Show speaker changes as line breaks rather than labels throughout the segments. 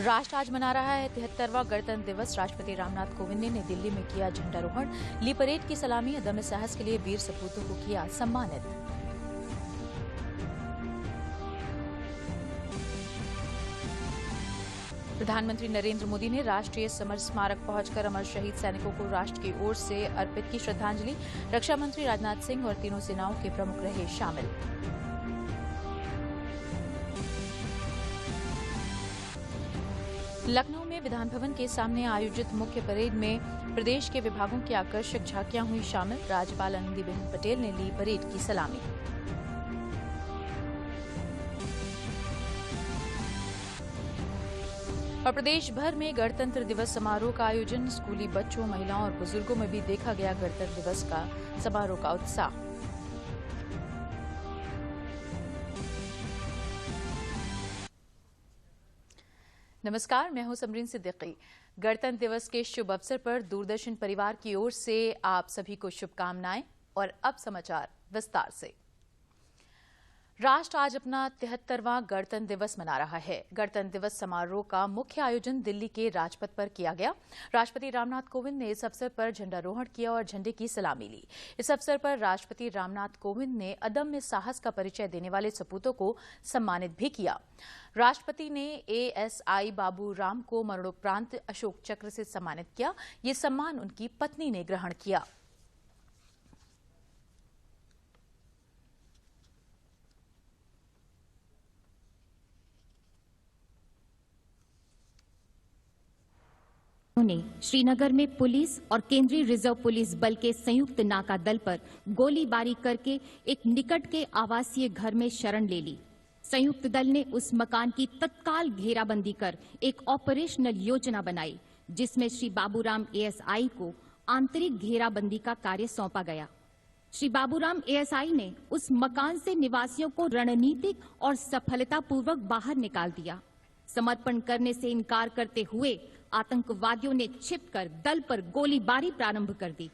राष्ट्र आज मना रहा है 73वां गणतंत्र दिवस। राष्ट्रपति रामनाथ कोविंद ने नई दिल्ली में किया झंडारोहण, ली परेड की सलामी। अदम्य साहस के लिए वीर सपूतों को किया सम्मानित। प्रधानमंत्री नरेंद्र मोदी ने राष्ट्रीय समर स्मारक पहुंचकर अमर शहीद सैनिकों को राष्ट्र की ओर से अर्पित की श्रद्धांजलि। रक्षा मंत्री राजनाथ सिंह और तीनों सेनाओं के प्रमुख रहे शामिल। लखनऊ में विधान भवन के सामने आयोजित मुख्य परेड में प्रदेश के विभागों की आकर्षक झांकियां हुई शामिल। राज्यपाल आनंदीबेन पटेल ने ली परेड की सलामी। और प्रदेश भर में गणतंत्र दिवस समारोह का आयोजन। स्कूली बच्चों, महिलाओं और बुजुर्गों में भी देखा गया गणतंत्र दिवस का समारोह का उत्साह। नमस्कार, मैं हूं समरीन सिद्दीकी। गणतंत्र दिवस के शुभ अवसर पर दूरदर्शन परिवार की ओर से आप सभी को शुभकामनाएं। और अब समाचार विस्तार से। राष्ट्र आज अपना 73वां गणतंत्र दिवस मना रहा है। गणतंत्र दिवस समारोह का मुख्य आयोजन दिल्ली के राजपथ पर किया गया। राष्ट्रपति रामनाथ कोविंद ने इस अवसर पर झंडारोहण किया और झंडे की सलामी ली। इस अवसर पर राष्ट्रपति रामनाथ कोविंद ने अदम्य साहस का परिचय देने वाले सपूतों को सम्मानित भी किया। राष्ट्रपति ने एएसआई बाबू राम को मरणोपरांत अशोक चक्र से सम्मानित किया। ये सम्मान उनकी पत्नी ने ग्रहण किया।
उन्होंने श्रीनगर में पुलिस और केंद्रीय रिजर्व पुलिस बल के संयुक्त नाका दल पर गोलीबारी करके एक निकट के आवासीय घर में शरण ले ली। संयुक्त दल ने उस मकान की तत्काल घेराबंदी कर एक ऑपरेशनल योजना बनाई, जिसमें श्री बाबूराम एएसआई को आंतरिक घेराबंदी का कार्य सौंपा गया। श्री बाबूराम एएसआई ने उस मकान से निवासियों को रणनीतिक और सफलतापूर्वक बाहर निकाल दिया। समर्पण करने से इनकार करते हुए आतंकवादियों ने छिपकर दल पर गोलीबारी प्रारंभ कर दी।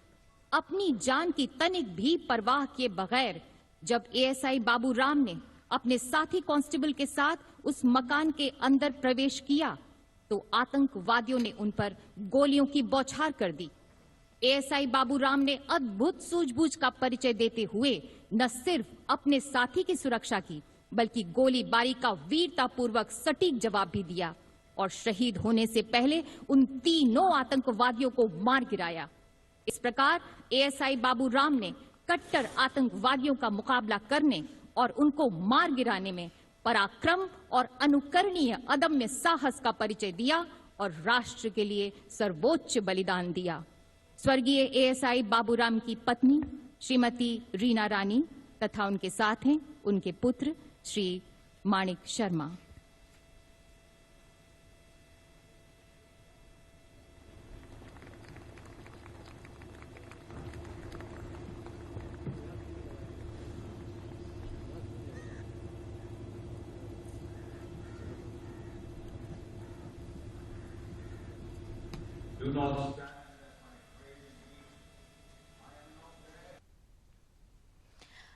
अपनी जान की तनिक भी परवाह किए बगैर जब एएसआई बाबूराम ने अपने साथी कांस्टेबल के साथ उस मकान के अंदर प्रवेश किया तो आतंकवादियों ने उन पर गोलियों की बौछार कर दी। एएसआई बाबूराम ने अद्भुत सूझबूझ का परिचय देते हुए न सिर्फ अपने साथी की सुरक्षा की, बल्कि गोलीबारी का वीरतापूर्वक सटीक जवाब भी दिया और शहीद होने से पहले उन तीनों आतंकवादियों को मार गिराया। इस प्रकार एएसआई बाबूराम ने कट्टर आतंकवादियों का मुकाबला करने और उनको मार गिराने में पराक्रम और अनुकरणीय अदम्य साहस का परिचय दिया और राष्ट्र के लिए सर्वोच्च बलिदान दिया। स्वर्गीय एएसआई बाबूराम की पत्नी श्रीमती रीना रानी तथा उनके साथ हैं उनके पुत्र श्री माणिक शर्मा।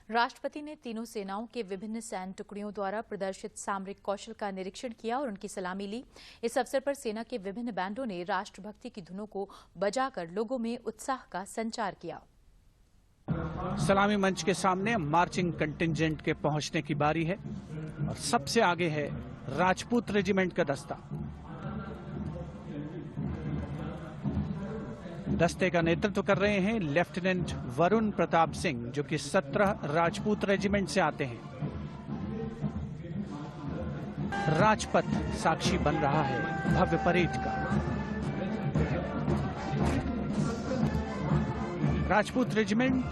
राष्ट्रपति ने तीनों सेनाओं के विभिन्न सैन्य टुकड़ियों द्वारा प्रदर्शित सामरिक कौशल का निरीक्षण किया और उनकी सलामी ली। इस अवसर पर सेना के विभिन्न बैंडों ने राष्ट्रभक्ति की धुनों को बजाकर लोगों में उत्साह का संचार किया।
सलामी मंच के सामने मार्चिंग कंटिंजेंट के पहुंचने की बारी है और सबसे आगे है राजपूत रेजिमेंट का दस्ता। दस्ते का नेतृत्व कर रहे हैं लेफ्टिनेंट वरुण प्रताप सिंह, जो कि 17 राजपूत रेजिमेंट से आते हैं। राजपथ साक्षी बन रहा है भव्य परेड का। राजपूत रेजिमेंट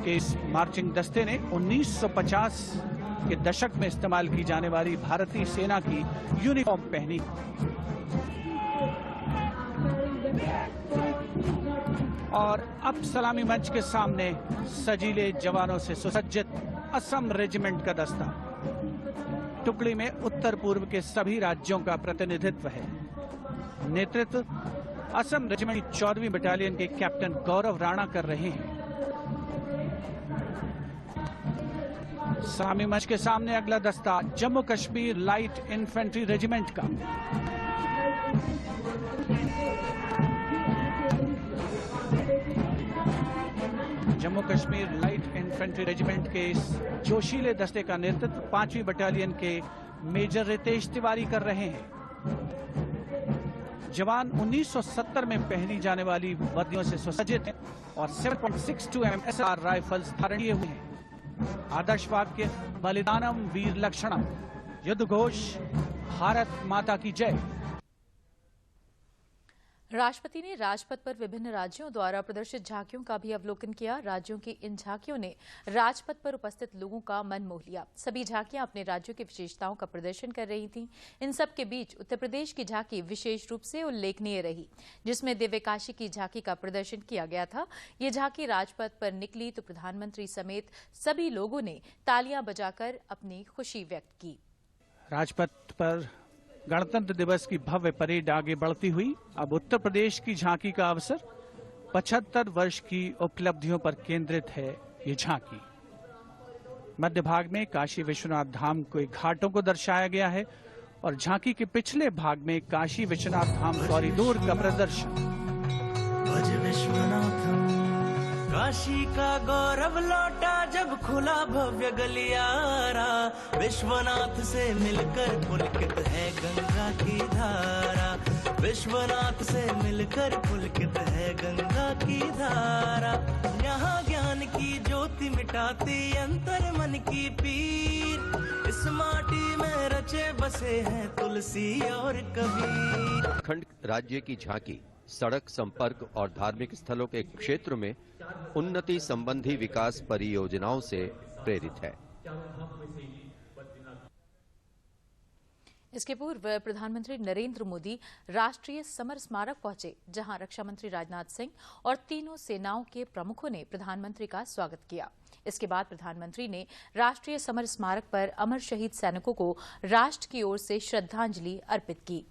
के इस मार्चिंग दस्ते ने 1950 के दशक में इस्तेमाल की जाने वाली भारतीय सेना की यूनिफॉर्म पहनी। और अब सलामी मंच के सामने सजीले जवानों से सुसज्जित असम रेजिमेंट का दस्ता। टुकड़ी में उत्तर पूर्व के सभी राज्यों का प्रतिनिधित्व है। नेतृत्व असम रेजिमेंट की 14वीं बटालियन के कैप्टन गौरव राणा कर रहे हैं। सलामी मंच के सामने अगला दस्ता Jammu Kashmir light infantry regiment का। Jammu Kashmir light infantry regiment के इस जोशीले दस्ते का नेतृत्व 5वीं बटालियन के मेजर रितेश तिवारी कर रहे हैं। जवान 1970 में पहनी जाने वाली वर्दियों से सुसज्जित हैं और 7.62 mm SR राइफल्स धारण किए हुए हैं। आदर्श वाक्य बलिदानम वीर लक्षणम, युद्ध घोष भारत माता की जय।
राष्ट्रपति ने राजपथ पर विभिन्न राज्यों द्वारा प्रदर्शित झांकियों का भी अवलोकन किया। राज्यों की इन झांकियों ने राजपथ पर उपस्थित लोगों का मन मोह लिया। सभी झांकियां अपने राज्यों की विशेषताओं का प्रदर्शन कर रही थीं। इन सब के बीच उत्तर प्रदेश की झांकी विशेष रूप से उल्लेखनीय रही, जिसमें दिव्य काशी की झांकी का प्रदर्शन किया गया था। ये झांकी राजपथ पर निकली तो प्रधानमंत्री समेत सभी लोगों ने तालियां बजाकर अपनी खुशी व्यक्त की।
राजपथ पर गणतंत्र दिवस की भव्य परेड आगे बढ़ती हुई अब उत्तर प्रदेश की झांकी का अवसर। 75 वर्ष की उपलब्धियों पर केंद्रित है ये झांकी। मध्य भाग में काशी विश्वनाथ धाम के घाटों को दर्शाया गया है और झांकी के पिछले भाग में काशी विश्वनाथ धाम कॉरिडोर का प्रदर्शन।
काशी का गौरव लौटा जब खुला भव्य गलियारा, विश्वनाथ से मिलकर पुलकित है गंगा की धारा, विश्वनाथ से मिलकर पुलकित है गंगा की धारा। यहाँ ज्ञान की ज्योति मिटाती अंतर मन की पीर, इस माटी में रचे बसे हैं तुलसी और कबीर।
खंड राज्य की झांकी सड़क संपर्क और धार्मिक स्थलों के क्षेत्र में उन्नति संबंधी विकास परियोजनाओं से प्रेरित है।
इसके पूर्व प्रधानमंत्री नरेंद्र मोदी राष्ट्रीय समर स्मारक पहुंचे, जहां रक्षा मंत्री राजनाथ सिंह और तीनों सेनाओं के प्रमुखों ने प्रधानमंत्री का स्वागत किया। इसके बाद प्रधानमंत्री ने राष्ट्रीय समर स्मारक पर अमर शहीद सैनिकों को राष्ट्र की ओर से श्रद्धांजलि अर्पित की।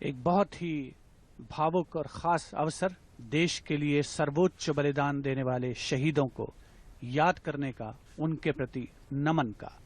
एक बहुत ही भावुक और खास अवसर, देश के लिए सर्वोच्च बलिदान देने वाले शहीदों को याद करने का, उनके प्रति नमन का।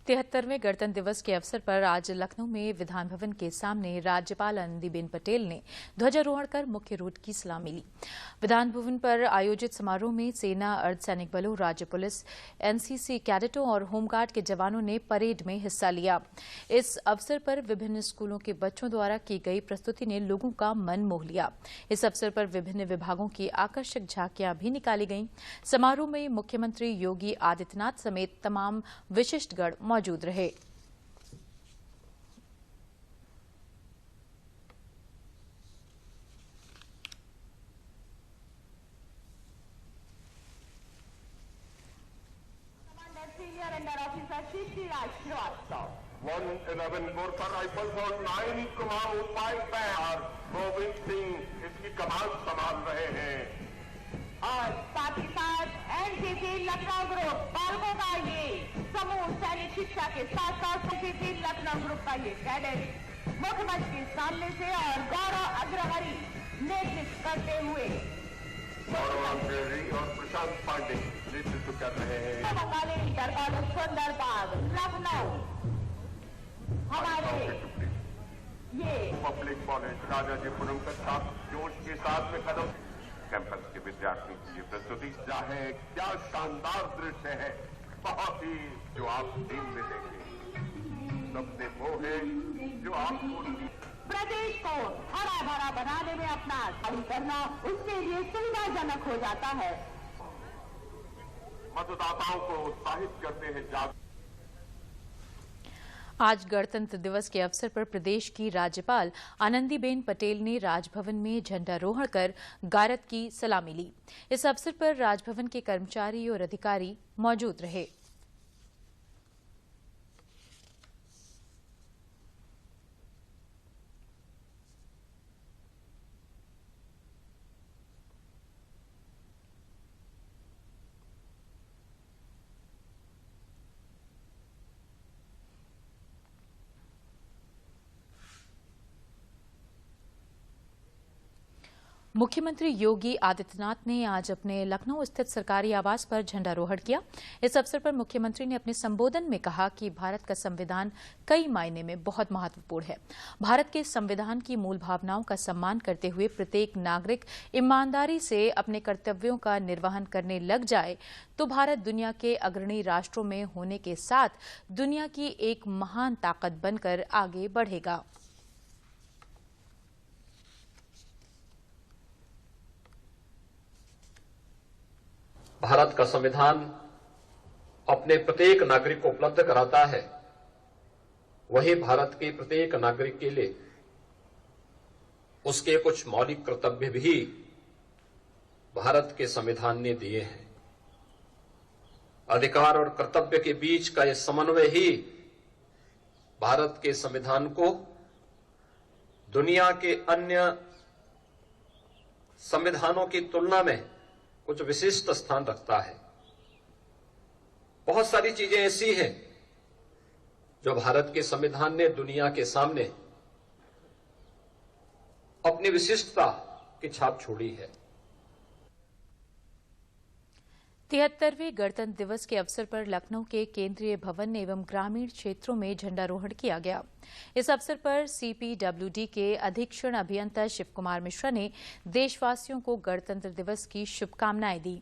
तिहत्तरवें गणतंत्र दिवस के अवसर पर आज लखनऊ में विधान भवन के सामने राज्यपाल आनंदीबेन पटेल ने ध्वजारोहण कर मुख्य रूट की सलामी ली। विधान भवन पर आयोजित समारोह में सेना, अर्धसैनिक बलों, राज्य पुलिस, एनसीसी कैडेटों और होमगार्ड के जवानों ने परेड में हिस्सा लिया। इस अवसर पर विभिन्न स्कूलों के बच्चों द्वारा की गई प्रस्तुति ने लोगों का मन मोह लिया। इस अवसर पर विभिन्न विभागों की आकर्षक झांकियां भी निकाली गईं। समारोह में मुख्यमंत्री योगी आदित्यनाथ समेत तमाम विशिष्टगण मौजूद रहे।
Senior Officer Shishri Raj Srivastava.
111 Gorkha Rifles और 9 कुमाऊं पाइकदार गोविंद सिंह इसकी कमान संभाल रहे हैं।
और साथ ही साथ एनसीसी लखनऊ ग्रुप बालकों का ये समूह सैनिक शिक्षा के साथ साथ एनसीसी लखनऊ ग्रुप का ये कैडेट मुख्यमंत्री के सामने से और गौरव अग्रहरी नेतृत्व करते हुए
और प्रशांत पांडे नेतृत्व कर रहे हैं।
समकालीन दरबार सुंदर बाग लखनऊ हमारे ये
पब्लिक कॉलेज राजाजीपुरम का साथ जोश के साथ में कदम कैंपस के विद्यार्थियों की ये प्रस्तुति चाहे क्या शानदार दृश्य है, बहुत ही जो आप दिन में देखें सबसे वो है जो आपको
प्रदेश को हरा भरा बनाने में अपना काम करना उसके लिए सुविधाजनक हो जाता है।
मतदाताओं को उत्साहित करते हैं जागरूक।
आज गणतंत्र दिवस के अवसर पर प्रदेश की राज्यपाल आनंदीबेन पटेल ने राजभवन में झंडारोहण कर गारद की सलामी ली। इस अवसर पर राजभवन के कर्मचारी और अधिकारी मौजूद रहे। मुख्यमंत्री योगी आदित्यनाथ ने आज अपने लखनऊ स्थित सरकारी आवास पर झंडारोहण किया। इस अवसर पर मुख्यमंत्री ने अपने संबोधन में कहा कि भारत का संविधान कई मायने में बहुत महत्वपूर्ण है। भारत के संविधान की मूल भावनाओं का सम्मान करते हुए प्रत्येक नागरिक ईमानदारी से अपने कर्तव्यों का निर्वहन करने लग जाए तो भारत दुनिया के अग्रणी राष्ट्रों में होने के साथ दुनिया की एक महान ताकत बनकर आगे बढ़ेगा।
भारत का संविधान अपने प्रत्येक नागरिक को उपलब्ध कराता है, वही भारत के प्रत्येक नागरिक के लिए उसके कुछ मौलिक कर्तव्य भी भारत के संविधान ने दिए हैं। अधिकार और कर्तव्य के बीच का यह समन्वय ही भारत के संविधान को दुनिया के अन्य संविधानों की तुलना में कुछ विशिष्ट स्थान रखता है। बहुत सारी चीजें ऐसी हैं जो भारत के संविधान ने दुनिया के सामने अपनी विशिष्टता की छाप छोड़ी है।
73वें गणतंत्र दिवस के अवसर पर लखनऊ के केंद्रीय भवन एवं ग्रामीण क्षेत्रों में झंडारोहण किया गया। इस अवसर पर सीपीडब्ल्यूडी के अधीक्षण अभियंता शिव कुमार मिश्रा ने देशवासियों को गणतंत्र दिवस की शुभकामनाएं दी।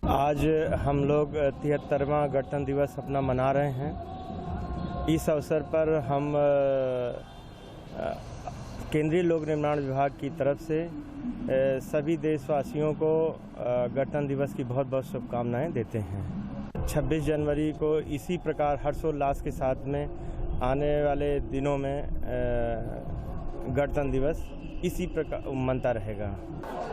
आज हम लोग 73वां गणतंत्र दिवस अपना मना रहे हैं। इस अवसर पर हम केंद्रीय लोक निर्माण विभाग की तरफ से सभी देशवासियों को गणतंत्र दिवस की बहुत बहुत शुभकामनाएं देते हैं। 26 जनवरी को इसी प्रकार हर्षोल्लास के साथ में आने वाले दिनों में गणतंत्र दिवस इसी प्रकार मनता रहेगा।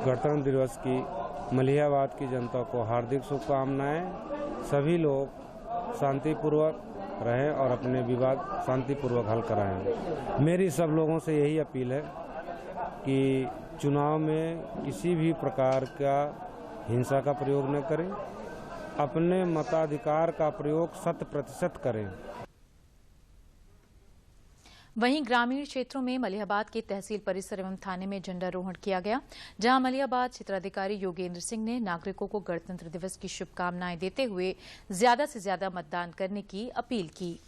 गणतंत्र दिवस की मलिहाबाद की जनता को हार्दिक शुभकामनाएं। सभी लोग शांतिपूर्वक रहें और अपने विवाद शांतिपूर्वक हल कराएं। मेरी सब लोगों से यही अपील है कि चुनाव में किसी भी प्रकार का हिंसा का प्रयोग न करें, अपने मताधिकार का प्रयोग 100% करें।
वहीं ग्रामीण क्षेत्रों में मलिहाबाद के तहसील परिसर एवं थाने में झंडारोहण किया गया, जहां मलिहाबाद क्षेत्राधिकारी योगेंद्र सिंह ने नागरिकों को गणतंत्र दिवस की शुभकामनाएं देते हुए ज्यादा से ज्यादा मतदान करने की अपील की।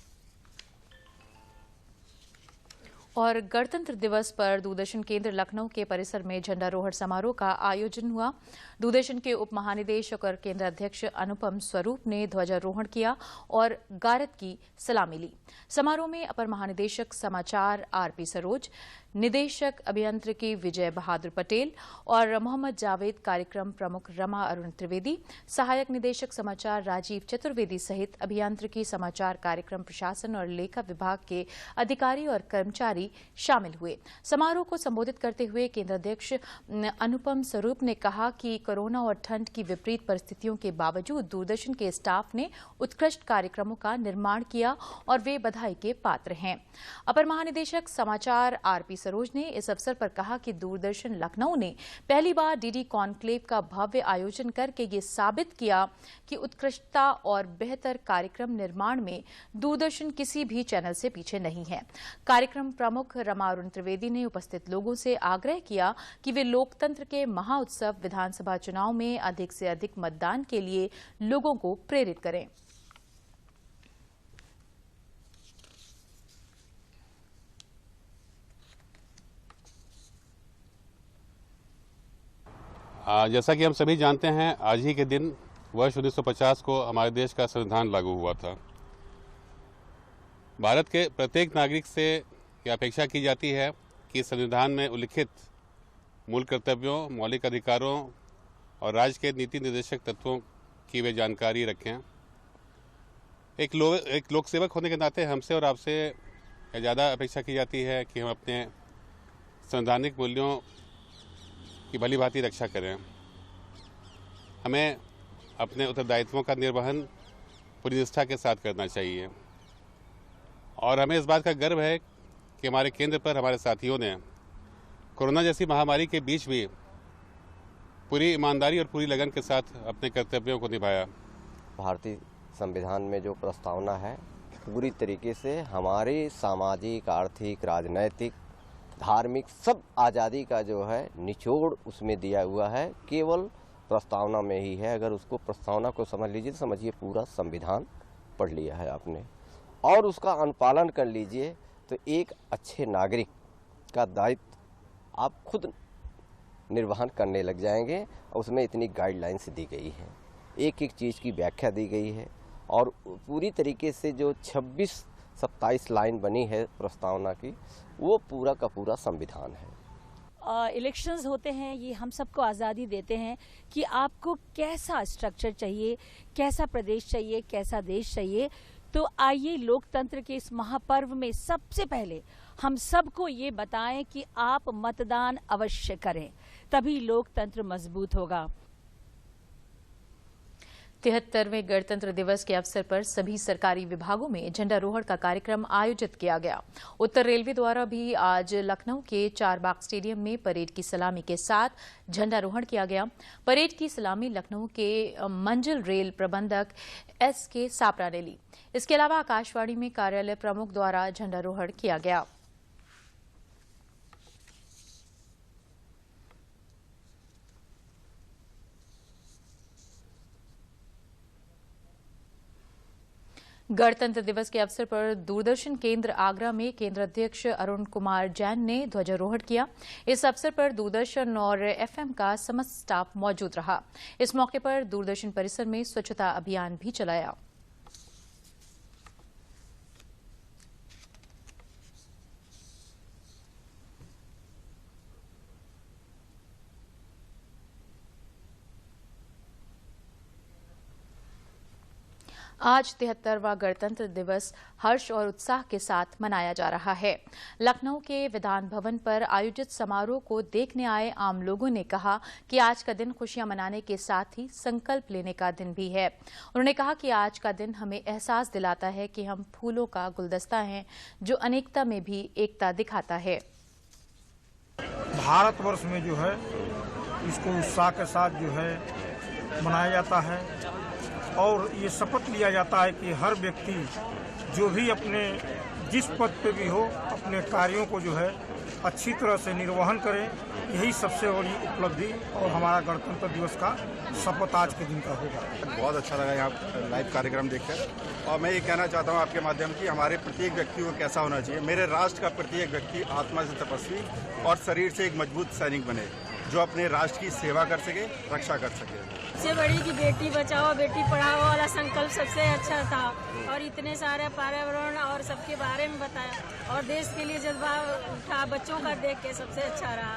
और गणतंत्र दिवस पर दूरदर्शन केंद्र लखनऊ के परिसर में झंडारोहण समारोह का आयोजन हुआ। दूरदर्शन के उप महानिदेशक और केंद्र अध्यक्ष अनुपम स्वरूप ने ध्वजारोहण किया और गारद की सलामी ली। समारोह में अपर महानिदेशक समाचार आरपी सरोज, निदेशक अभियांत्रिकी विजय बहादुर पटेल और मोहम्मद जावेद, कार्यक्रम प्रमुख रमा अरुण त्रिवेदी, सहायक निदेशक समाचार राजीव चतुर्वेदी सहित अभियांत्रिकी समाचार कार्यक्रम प्रशासन और लेखा विभाग के अधिकारी और कर्मचारी अधिकारी शामिल हुए। समारोह को संबोधित करते हुए केंद्र अध्यक्ष अनुपम स्वरूप ने कहा कि कोरोना और ठंड की विपरीत परिस्थितियों के बावजूद दूरदर्शन के स्टाफ ने उत्कृष्ट कार्यक्रमों का निर्माण किया और वे बधाई के पात्र हैं। अपर महानिदेशक समाचार आरपी सरोज ने इस अवसर पर कहा कि दूरदर्शन लखनऊ ने पहली बार डीडी कॉन्क्लेव का भव्य आयोजन करके ये साबित किया कि उत्कृष्टता और बेहतर कार्यक्रम निर्माण में दूरदर्शन किसी भी चैनल से पीछे नहीं है। कार्यक्रम प्रमुख रमा अरुण त्रिवेदी ने उपस्थित लोगों से आग्रह किया कि वे लोकतंत्र के महाउत्सव विधानसभा चुनाव में अधिक से अधिक मतदान के लिए लोगों को प्रेरित करें।
जैसा कि हम सभी जानते हैं, आज ही के दिन वर्ष 1950 को हमारे देश का संविधान लागू हुआ था। भारत के प्रत्येक नागरिक से यह अपेक्षा की जाती है कि संविधान में उल्लिखित मूल कर्तव्यों, मौलिक अधिकारों और राज्य के नीति निर्देशक तत्वों की वे जानकारी रखें। एक लोक सेवक होने के नाते हमसे और आपसे ज़्यादा अपेक्षा की जाती है कि हम अपने संवैधानिक मूल्यों की भली भांति रक्षा करें। हमें अपने उत्तरदायित्वों का निर्वहन पूरी निष्ठा के साथ करना चाहिए और हमें इस बात का गर्व है कि हमारे केंद्र पर हमारे साथियों ने कोरोना जैसी महामारी के बीच भी पूरी ईमानदारी और पूरी लगन के साथ अपने कर्तव्यों को निभाया।
भारतीय संविधान में जो प्रस्तावना है पूरी तरीके से हमारी सामाजिक, आर्थिक, राजनैतिक, धार्मिक सब आज़ादी का जो है निचोड़ उसमें दिया हुआ है। केवल प्रस्तावना में ही है। अगर उसको प्रस्तावना को समझ लीजिए तो समझिए पूरा संविधान पढ़ लिया है आपने और उसका अनुपालन कर लीजिए तो एक अच्छे नागरिक का दायित्व आप खुद निर्वहन करने लग जाएंगे। उसमें इतनी गाइडलाइंस दी गई है, एक एक चीज़ की व्याख्या दी गई है और पूरी तरीके से जो 26-27 लाइन बनी है प्रस्तावना की, वो पूरा का पूरा संविधान है।
इलेक्शंस होते हैं, ये हम सबको आज़ादी देते हैं कि आपको कैसा स्ट्रक्चर चाहिए, कैसा प्रदेश चाहिए, कैसा देश चाहिए। तो आइए लोकतंत्र के इस महापर्व में सबसे पहले हम सबको ये बताएं कि आप मतदान अवश्य करें, तभी लोकतंत्र मजबूत होगा।
73वें गणतंत्र दिवस के अवसर पर सभी सरकारी विभागों में झंडारोहण का कार्यक्रम आयोजित किया गया। उत्तर रेलवे द्वारा भी आज लखनऊ के चारबाग स्टेडियम में परेड की सलामी के साथ झंडारोहण किया गया। परेड की सलामी लखनऊ के मंजिल रेल प्रबंधक SK सापरा ने ली। इसके अलावा आकाशवाणी में कार्यालय प्रमुख द्वारा झंडारोहण किया गया। गणतंत्र दिवस के अवसर पर दूरदर्शन केंद्र आगरा में केंद्र अध्यक्ष अरुण कुमार जैन ने ध्वजारोहण किया। इस अवसर पर दूरदर्शन और FM का समस्त स्टाफ मौजूद रहा। इस मौके पर दूरदर्शन परिसर में स्वच्छता अभियान भी चलाया। आज 73वां गणतंत्र दिवस हर्ष और उत्साह के साथ मनाया जा रहा है। लखनऊ के विधान भवन पर आयोजित समारोह को देखने आए आम लोगों ने कहा कि आज का दिन खुशियां मनाने के साथ ही संकल्प लेने का दिन भी है। उन्होंने कहा कि आज का दिन हमें एहसास दिलाता है कि हम फूलों का गुलदस्ता हैं, जो अनेकता में भी एकता दिखाता है।
भारतवर्ष में जो है इसको उत्साह के साथ जो है मनाया जाता है और ये शपथ लिया जाता है कि हर व्यक्ति जो भी अपने जिस पद पे भी हो अपने कार्यों को जो है अच्छी तरह से निर्वहन करें। यही सबसे बड़ी उपलब्धि और हमारा गणतंत्र दिवस का शपथ आज के दिन का होगा।
बहुत अच्छा लगा यहाँ लाइव कार्यक्रम देखकर और मैं ये कहना चाहता हूँ आपके माध्यम से हमारे प्रत्येक व्यक्ति को कैसा होना चाहिए। मेरे राष्ट्र का प्रत्येक व्यक्ति आत्मा से तपस्वी और शरीर से एक मजबूत सैनिक बने, जो अपने राष्ट्र की सेवा कर सके, रक्षा कर सके।
सबसे बड़ी कि बेटी बचाओ बेटी पढ़ाओ वाला संकल्प सबसे अच्छा था और इतने सारे पर्यावरण और सबके बारे में बताया और देश के लिए जज्बा उठा, बच्चों का देख के सबसे अच्छा रहा।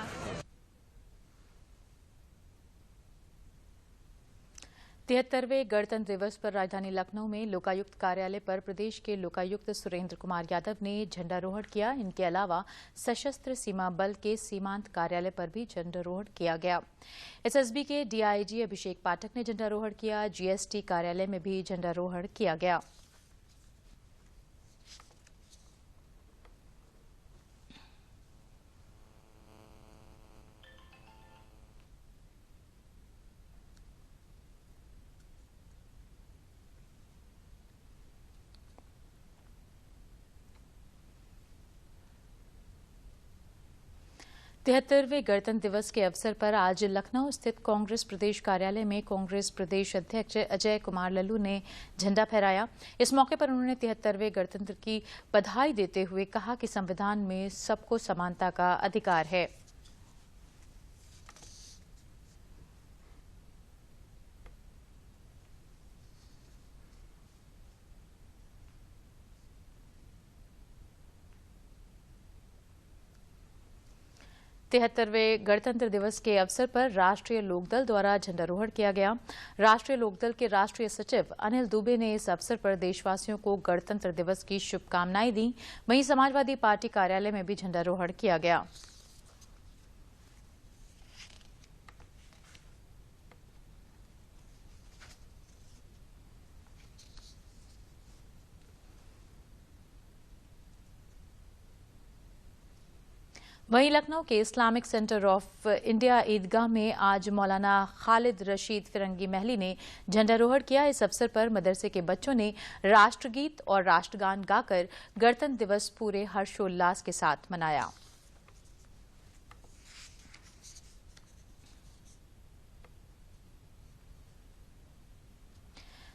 73वें गणतंत्र दिवस पर राजधानी लखनऊ में लोकायुक्त कार्यालय पर प्रदेश के लोकायुक्त सुरेंद्र कुमार यादव ने झंडारोहण किया। इनके अलावा सशस्त्र सीमा बल के सीमांत कार्यालय पर भी झंडारोहण किया गया। एसएसबी के डीआईजी अभिषेक पाठक ने झंडारोहण किया। जीएसटी कार्यालय में भी झंडारोहण किया गया। तिहत्तरवें गणतंत्र दिवस के अवसर पर आज लखनऊ स्थित कांग्रेस प्रदेश कार्यालय में कांग्रेस प्रदेश अध्यक्ष अजय कुमार लल्लू ने झंडा फहराया। इस मौके पर उन्होंने 73वें गणतंत्र की बधाई देते हुए कहा कि संविधान में सबको समानता का अधिकार है। तिहत्तरवें गणतंत्र दिवस के अवसर पर राष्ट्रीय लोकदल द्वारा झंडारोहण किया गया। राष्ट्रीय लोकदल के राष्ट्रीय सचिव अनिल दुबे ने इस अवसर पर देशवासियों को गणतंत्र दिवस की शुभकामनाएं दी। वहीं समाजवादी पार्टी कार्यालय में भी झंडारोहण किया गया। वहीं लखनऊ के इस्लामिक सेंटर ऑफ इंडिया ईदगाह में आज मौलाना खालिद रशीद फिरंगी महली ने झंडारोहण किया। इस अवसर पर मदरसे के बच्चों ने राष्ट्रगीत और राष्ट्रगान गाकर गणतंत्र दिवस पूरे हर्षोल्लास के साथ मनाया।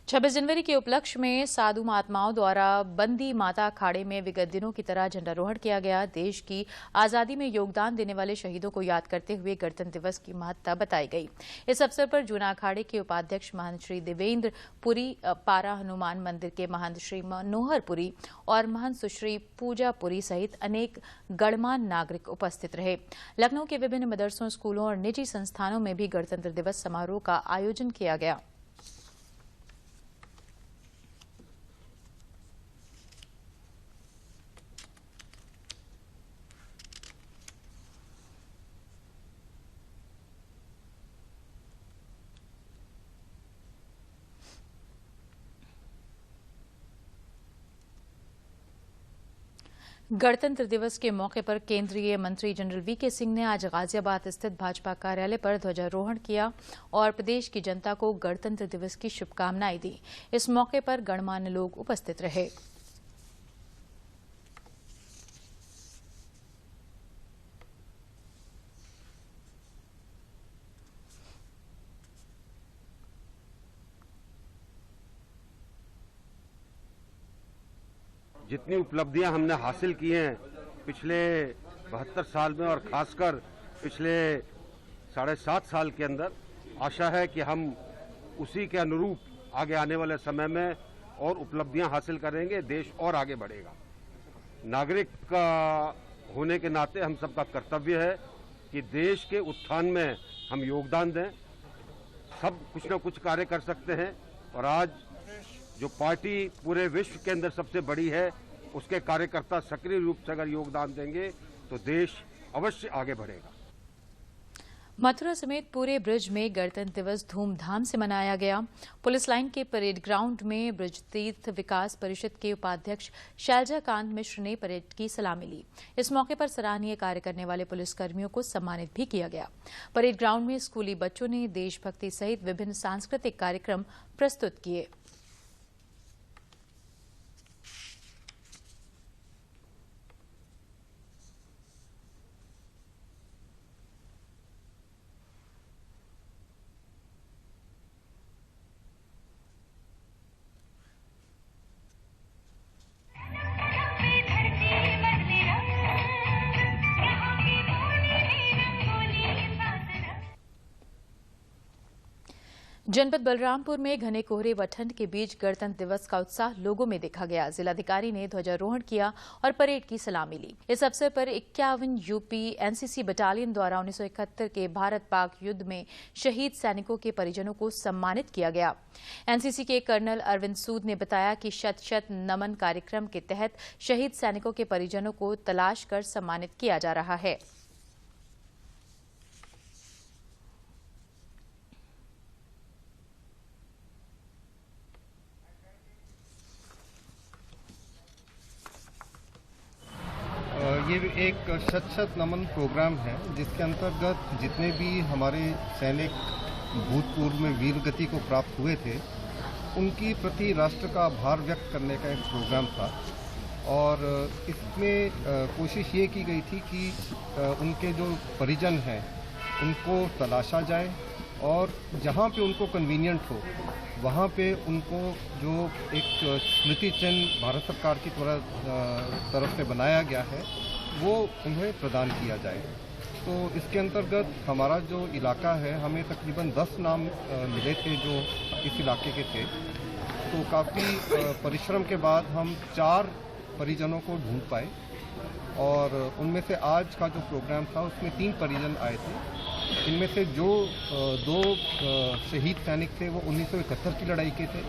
छब्बीस जनवरी के उपलक्ष्य में साधु महात्माओं द्वारा बंदी माता अखाड़े में विगत दिनों की तरह झंडारोहण किया गया। देश की आजादी में योगदान देने वाले शहीदों को याद करते हुए गणतंत्र दिवस की महत्ता बताई गई। इस अवसर पर जूना अखाड़े के उपाध्यक्ष महंत श्री देवेंद्र पुरी, पारा हनुमान मंदिर के महंत श्री मनोहर पुरी और महंत सुश्री पूजा पुरी सहित अनेक गणमान्य नागरिक उपस्थित रहे। लखनऊ के विभिन्न मदरसों, स्कूलों और निजी संस्थानों में भी गणतंत्र दिवस समारोह का आयोजन किया गया। गणतंत्र दिवस के मौके पर केंद्रीय मंत्री जनरल वीके सिंह ने आज गाजियाबाद स्थित भाजपा कार्यालय पर ध्वजारोहण किया और प्रदेश की जनता को गणतंत्र दिवस की शुभकामनाएं दी। इस मौके पर गणमान्य लोग उपस्थित रहे।
जितनी उपलब्धियां हमने हासिल की हैं पिछले 72 साल में और खासकर पिछले 7.5 साल के अंदर, आशा है कि हम उसी के अनुरूप आगे आने वाले समय में और उपलब्धियां हासिल करेंगे, देश और आगे बढ़ेगा। नागरिक का होने के नाते हम सबका कर्तव्य है कि देश के उत्थान में हम योगदान दें। सब कुछ न कुछ कार्य कर सकते हैं और आज जो पार्टी पूरे विश्व के अंदर सबसे बड़ी है, उसके कार्यकर्ता सक्रिय रूप से अगर योगदान देंगे तो देश अवश्य आगे बढ़ेगा।
मथुरा समेत पूरे ब्रज में गणतंत्र दिवस धूमधाम से मनाया गया। पुलिस लाइन के परेड ग्राउंड में ब्रज तीर्थ विकास परिषद के उपाध्यक्ष शैलजाकांत मिश्र ने परेड की सलामी ली। इस मौके पर सराहनीय कार्य करने वाले पुलिसकर्मियों को सम्मानित भी किया गया। परेड ग्राउंड में स्कूली बच्चों ने देशभक्ति सहित विभिन्न सांस्कृतिक कार्यक्रम प्रस्तुत किए। जनपद बलरामपुर में घने कोहरे व ठंड के बीच गणतंत्र दिवस का उत्साह लोगों में देखा गया। जिलाधिकारी ने ध्वजारोहण किया और परेड की सलामी ली। इस अवसर पर 51 यूपी एनसीसी बटालियन द्वारा 1971 के भारत पाक युद्ध में शहीद सैनिकों के परिजनों को सम्मानित किया गया। एनसीसी के कर्नल अरविंद सूद ने बताया कि शत शत नमन कार्यक्रम के तहत शहीद सैनिकों के परिजनों को तलाश कर सम्मानित किया जा रहा है।
ये एक शत नमन प्रोग्राम है जिसके अंतर्गत जितने भी हमारे सैनिक भूतपूर्व में वीर गति को प्राप्त हुए थे उनकी प्रति राष्ट्र का आभार व्यक्त करने का एक प्रोग्राम था। और इसमें कोशिश ये की गई थी कि उनके जो परिजन हैं उनको तलाशा जाए और जहाँ पे उनको कन्वीनियंट हो वहाँ पे उनको जो एक स्मृति चिन्ह भारत सरकार की तरफ से बनाया गया है वो उन्हें प्रदान किया जाए। तो इसके अंतर्गत हमारा जो इलाका है हमें तकरीबन 10 नाम मिले थे जो इस इलाके के थे। तो काफ़ी परिश्रम के बाद हम 4 परिजनों को ढूंढ पाए और उनमें से आज का जो प्रोग्राम था उसमें 3 परिजन आए थे। इनमें से जो 2 शहीद सैनिक थे वो 1971 की लड़ाई के थे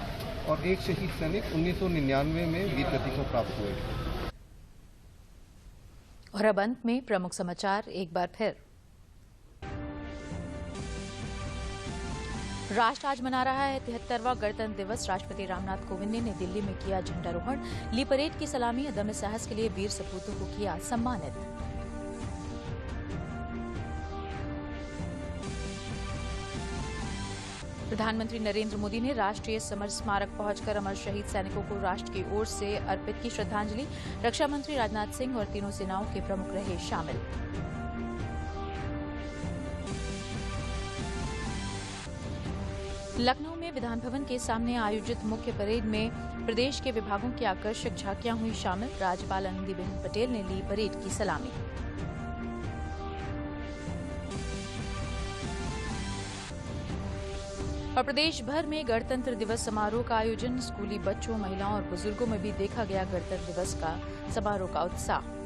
और एक शहीद सैनिक 1999 में वीर गति को प्राप्त हुए थे।
और अब अंत में प्रमुख समाचार एक बार फिर। राष्ट्र आज मना रहा है 73वां गणतंत्र दिवस। राष्ट्रपति रामनाथ कोविंद ने नई दिल्ली में किया झंडारोहण, ली परेड की सलामी। अदम्य साहस के लिए वीर सपूतों को किया सम्मानित। प्रधानमंत्री नरेंद्र मोदी ने राष्ट्रीय समर स्मारक पहुंचकर अमर शहीद सैनिकों को राष्ट्र की ओर से अर्पित की श्रद्धांजलि। रक्षा मंत्री राजनाथ सिंह और तीनों सेनाओं के प्रमुख रहे शामिल। लखनऊ में विधान भवन के सामने आयोजित मुख्य परेड में प्रदेश के विभागों की आकर्षक झांकियां हुई शामिल। राज्यपाल आनंदीबेन पटेल ने ली परेड की सलामी। और प्रदेश भर में गणतंत्र दिवस समारोह का आयोजन। स्कूली बच्चों, महिलाओं और बुजुर्गों में भी देखा गया गणतंत्र दिवस का समारोह का उत्साह।